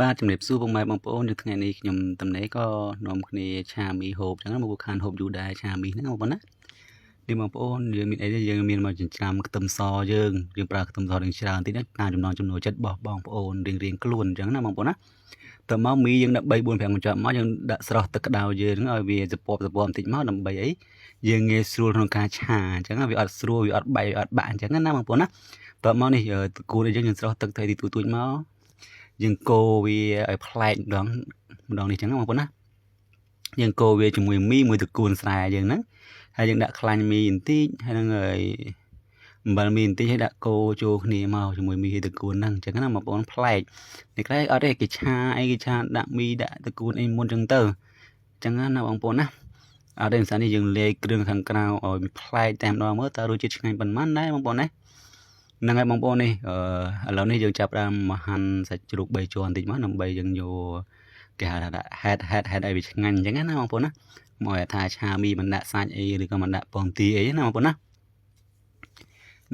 បាទជំរាបសួរពុកម៉ែបងប្អូននៅថ្ងៃនេះខ្ញុំតំណែក៏នាំគ្នាឆាមីហូបចឹងណាមកខានហូបយូរដែរឆាមីហ្នឹងបងប្អូនណានេះបងប្អូនយើងមានអីទេយើងមានមកចិញ្ច្រាំខ្ទឹមសយើងប្រើខ្ទឹមសនឹងច្រើនតិចណាតាមចំណូលចិត្តរបស់បងប្អូនរៀងខ្លួនចឹងណាបងប្អូនណាតើមកមីយើងដាក់3 4 5កញ្ចប់មកយើងដាក់ស្រស់ទឹកក្តៅយើងឲ្យវាសពបន្តិចមកដើម្បីអីយើងងាយស្រួលក្នុងការឆាអញ្ចឹងវាអត់ស្រួលវាអត់បែកវាអត់បាក់អញ្ចឹងណាបងប្អូនណាតើមកនេះតកូនយើងស្រស់ទឹកទៅទីទួចមកយើងកូរវាឲ្យប្លែកម្ដងនេះចឹងបងប្អូនណាយើងកូរវាជាមួយមីមួយតកូនស្រែយើងហ្នឹងហើយយើងដាក់ខ្លាញ់មីបន្តិចហើយនឹងអំបិលមីបន្តិចហើយដាក់កូរចូលគ្នាមកជាមួយមីហើយតកូនហ្នឹងចឹងណាបងប្អូនប្លែកនេះខ្លះអត់ទេគេឆាដាក់មីដាក់តកូនអីមុនចឹងទៅចឹងណាបងប្អូនណាអត់ទេភាសានេះយើងលាយគ្រឿងខាងក្រៅឲ្យប្លែកតែម្ដងមើលតើរសជាតិឆ្ងាញ់ប៉ុន្មានដែរបងប្អូនណាហ្នឹងហើយបងប្អូននេះឥឡូវនេះយើងចាប់ផ្ដើមមកហាន់សាច់ជ្រូក3ជាន់បន្តិចមកដើម្បីយើងយកគេហៅថាហេតឲ្យវាឆ្ងាញ់អញ្ចឹងណាបងប្អូនណាមកថាឆាមីមិនដាក់សាច់អីឬក៏មិនដាក់ពងទាអីណាបងប្អូនណា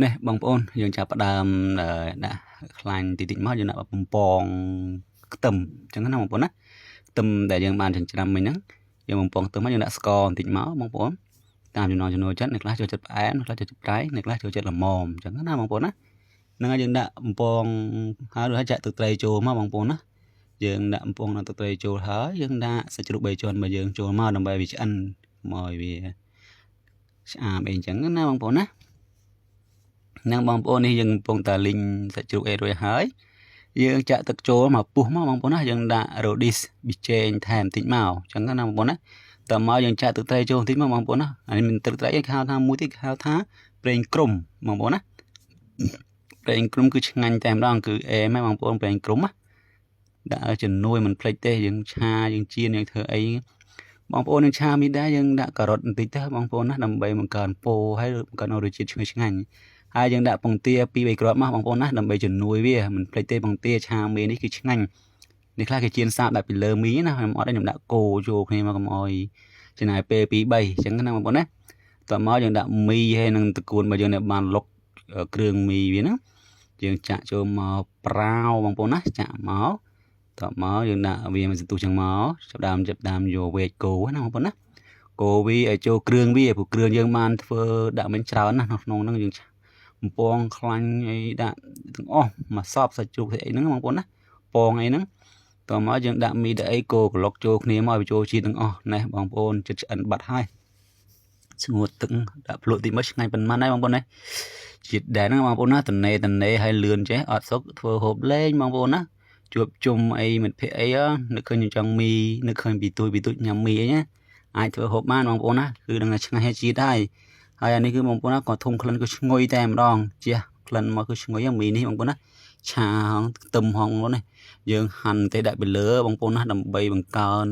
នេះបងប្អូនយើងចាប់ផ្ដើមដាក់ខ្លាញ់តិចមកយើងដាក់បំពងខ្ទឹមអញ្ចឹងណាបងប្អូនណាខ្ទឹមដែលយើងបានចិញ្ច្រាំមិញហ្នឹងយើងបំពងខ្ទឹមមកយើងដាក់ស្ករបន្តិចមកបងប្អូនតាមចំណូលចិត្តអ្នកខ្លះចូលចិត្តផ្អែមអ្នកខ្លះចូលចិត្តប្រៃអ្នកខ្លះចូលចិត្តល្មមអញ្ចឹងណាបងប្អូនណាហ្នឹងហើយយើងដាក់បំពងហើយចាក់ទឹកត្រីចូលមកបងប្អូនណាយើងដាក់បំពងនៅទឹកត្រីចូលហើយយើងដាក់សាច់ជ្រូក3ជាន់របស់យើងចូលមកដើម្បីវាឆ្អិនមកឲ្យវាឆ្អាបអីអញ្ចឹងណាបងប្អូនណាហ្នឹងបងប្អូននេះយើងកំពុងតែលីងសាច់ជ្រូកអីរួចហើយយើងចាក់ទឹកចូលមកពុះមកបងប្អូនណាយើងដាក់រ៉ូឌីសប៊ីចេងថែមបន្តិចមកអញ្ចឹងណាបងប្អូនណាតើមកយើងចាក់ទឹកត្រីចូលបន្តិចមកបងប្អូនណាអានេះមានទឹកត្រីគេហៅថាមួយទៀតគេហៅថាប្រេងក្រុមបងប្អូនណាប្រេងក្រុមគឺឆ្ងាញ់តែម្ដងគឺអែមហ្នឹងបងប្អូនប្រេងក្រុមណាដាក់ជំនួយមិនភ្លេចទេយើងឆាយើងចៀនយើងធ្វើអីបងប្អូននឹងឆាមីដែរយើងដាក់ការ៉ុតបន្តិចទៅបងប្អូនណាដើម្បីបង្កើនពណ៌ហើយបង្កើនរសជាតិឆ្ងាញ់ហើយយើងដាក់ពងទា2 3គ្រាប់មកបងប្អូនណាដើម្បីជំនួយវាមិនភ្លេចទេពងទាឆាមីនេះគឺឆ្ងាញ់នេះខ្លះគេចៀនសាបដាក់ពីលើមីណាខ្ញុំអត់ទេខ្ញុំដាក់គោចូលគ្នាមកកុំអោយចំណាយពេល2 3អញ្ចឹងណាបងប្អូនណាតោះមកយើងដាក់មីហើយនឹងតកូនរបស់យើងដែលបានលុកគ្រឿងមីវាណាយើងចាក់ចូលមកប្រាវបងប្អូនណាចាក់មកតោះមកយើងដាក់វាមួយសន្ទុះចឹងមកចាប់ដើមយកវែកគោណាបងប្អូនណាគោវាឲ្យចូលគ្រឿងវាព្រោះគ្រឿងយើងបានធ្វើដាក់មិញច្រើនណាក្នុងហ្នឹងយើងបំពងខ្លាញ់អីដាក់ទាំងអស់មកសពសាច់ជ្រូកស្អីហ្នឹងបងប្អូនណាពងអីហ្នឹងតោះមកយើងដាក់មីដាក់អីគោក្លុកចូលគ្នាមកឲ្យចូលជាតិទាំងអស់ណេះបងប្អូនចិត្តឆ្អិនបាត់ហើយស្ងួតទឹកដាក់ភ្លក់តិចមកឆ្ងាញ់ប៉ុន្មានហើយបងប្អូនណាជាតិដែរហ្នឹងបងប្អូនណាតនេឲ្យលឿនចេះអត់សុកធ្វើហូបលេងបងប្អូនណាជួបជុំអីមិត្តភក្តិអីនឹកឃើញចង់មីនឹកឃើញពីទួយញ៉ាំមីអីណាអាចធ្វើហូបបានបងប្អូនណាគឺនឹងឆ្ងាញ់ជាតិហើយអានេះគឺបងប្អូនណាក៏ធំក្លិនគឺឈ្ងុយតែម្ដងជះក្លិនមកគឺឈ្ងុយមីនេះបងប្អូនណាឆាខ្ទឹមហងនោះនេះយើងហាន់តែដាក់ពីលើបងប្អូនណាដើម្បីបង្កើន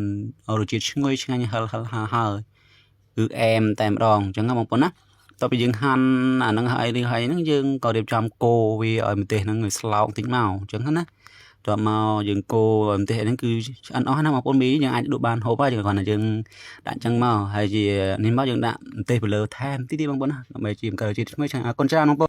រសជាតិឈ្ងុយឆ្ងាញ់ហឹលហើយគឺអែមតែម្ដងអញ្ចឹងណាបងប្អូនណាតោះពីយើងហាន់អាហ្នឹងហើយហ្នឹងយើងក៏រៀបចំកូរវាឲ្យម្ទេសហ្នឹងឲ្យស្លោកតិចមកអញ្ចឹងណាតោះមកយើងកូរឲ្យម្ទេសហ្នឹងគឺឆ្អិនអស់ណាបងប្អូនមីយើងអាចដួសបានហូបហើយគ្រាន់តែយើងដាក់អញ្ចឹងមកហើយជានេះមកយើងដាក់ម្ទេសពីលើថែមតិចបងប្អូនណាដើម្បីជាបង្កើនជាតិឈ្ងុយឆ្ងាញ់អរគុណច្រើនបងប្អូន